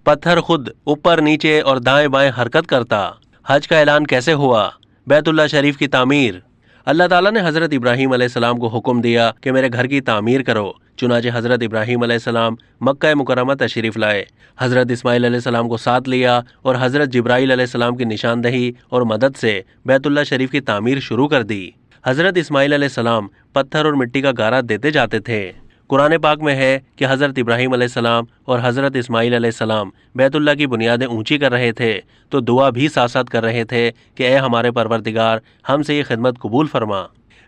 पत्थर खुद ऊपर नीचे और दाएं बाएं हरकत करता। हज का ऐलान कैसे हुआ? बैतुल्लाह शरीफ की तामीर। अल्लाह ताला ने हज़रत इब्राहीम अलैहिस्सलाम को हुक्म दिया कि मेरे घर की तामीर करो। चुनाचे हज़रत इब्राहीम अलैहिस्सलाम मक्का मुकर्रमा तशरीफ़ लाए। हज़रत इस्माइल अलैहिस्सलाम को साथ लिया और हज़रत जिब्राईल अलैहिस्सलाम की निशानदही और मदद से बैतुल्लाह शरीफ की तामीर शुरू कर दी। हज़रत इस्माइल अलैहिस्सलाम पत्थर और मिट्टी का गारा देते जाते थे। कुरान पाक में है कि हज़रत इब्राहीम अलैहिस्सलाम और हज़रत इस्माइल अलैहिस्सलाम बैतुल्लाह की बुनियादें ऊंची कर रहे थे तो दुआ भी साथ साथ कर रहे थे कि ए हमारे परवरदिगार, हमसे ये खिदमत कबूल फरमा।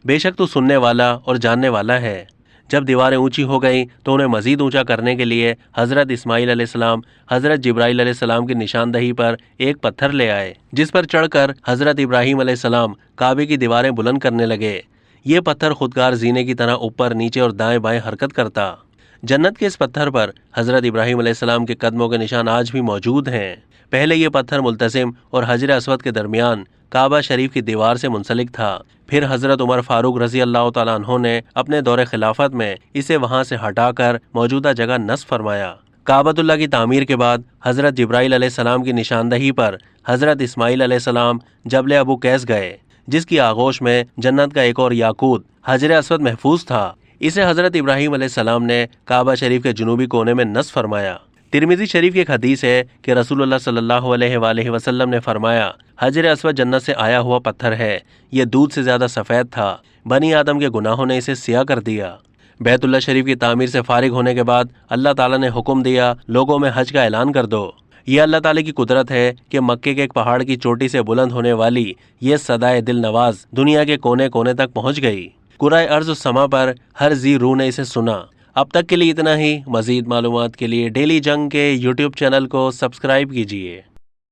बेशक तू सुनने वाला और जानने वाला है। जब दीवारें ऊंची हो गईं तो उन्हें मज़ीद ऊंचा करने के लिए हज़रत इस्माइल अलैहिस्सलाम हज़रत जिब्राईल अलैहिस्सलाम की निशानदही पर एक पत्थर ले आए, जिस पर चढ़कर हज़रत इब्राहीम अलैहिस्सलाम काबे की दीवारें बुलंद करने लगे। ये पत्थर खुदकार जीने की तरह ऊपर नीचे और दाएं बाएं हरकत करता। जन्नत के इस पत्थर पर हज़रत इब्राहीम अलैहिस्सलाम के कदमों के निशान आज भी मौजूद हैं। पहले ये पत्थर मुल्तज़िम और हजर अस्वद के दरमियान काबा शरीफ की दीवार से मुंसलिक था। फिर हज़रत उमर फारूक रज़ी अल्लाह तआला अन्हु ने अपने दौरे खिलाफत में इसे वहाँ से हटाकर मौजूदा जगह नस्ब फरमाया। काबतुल्लाह की तामीर के बाद हज़रत जिब्राईल अलैहिस्सलाम की निशानदही पर हज़रत इस्माइल अलैहिस्सलाम जबल अबू कैस गए, जिसकी आगोश में जन्नत का एक और याकूत हजर अस्वद महफूज था। इसे हज़रत इब्राहीम अलैहिस्सलाम ने काबा शरीफ के जुनूबी कोने में नस्ब फरमाया। तिरमिज़ी शरीफ की एक हदीस है कि रसूलुल्लाह सल्लल्लाहु अलैहि वसल्लम ने फरमाया, हजर अस्वद जन्नत से आया हुआ पत्थर है, ये दूध से ज़्यादा सफ़ेद था। बनी आदम के गुनाहों ने इसे सियाह कर दिया। बैतुल्लाह शरीफ की तामीर से फारिग होने के बाद अल्लाह ताला ने हुक्म दिया, लोगों में हज का ऐलान कर दो। ये अल्लाह ताला की कुदरत है कि मक्के के एक पहाड़ की चोटी से बुलंद होने वाली ये सदाए दिल नवाज दुनिया के कोने कोने तक पहुंच गई। कुराए अर्ज़ व समा पर हर जी रूह ने इसे सुना। अब तक के लिए इतना ही। मज़ीद मालूमात के लिए डेली जंग के यूट्यूब चैनल को सब्सक्राइब कीजिए।